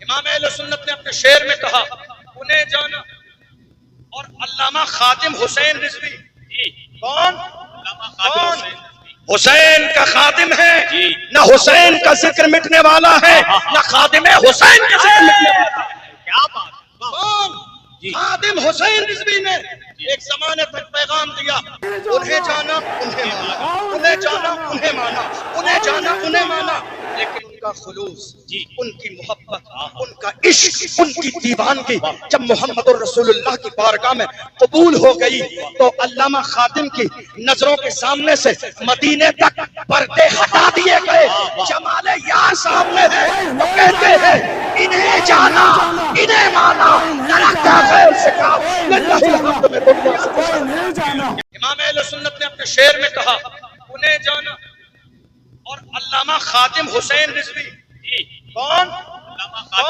امام اہل سنت نے اپنے شعر میں کہا انہیں جانا، اور علامہ خادم حسین رضوی کون؟ حسین کا خادم ہے، نہ حسین کا ذکر مٹنے والا ہے، نہ خادم حسین کا ذکر مٹنے والا ہے۔ کیا بات! کون؟ خادم حسین رضوی نے ایک زمانے تک پیغام دیا، انہیں جانا انہیں مانا، انہیں جانا انہیں مانا، انہیں جانا انہیں مانا، لیکن ان کا خلوص، ان کی محبت، ان کا عشق، ان کی دیوانگی جب محمد الرسول اللہ کی بارگاہ میں قبول ہو گئی تو علامہ خادم کی نظروں کے سامنے سے مدینے تک پردے ہٹا دیے گئے، جمال یار سامنے ہے، وہ کہتے ہیں انہیں جانا انہیں مانا، امام اہل سنت نے اپنے شعر میں کہا انہیں جانا، اور علامہ خادم حسین رضوی کون؟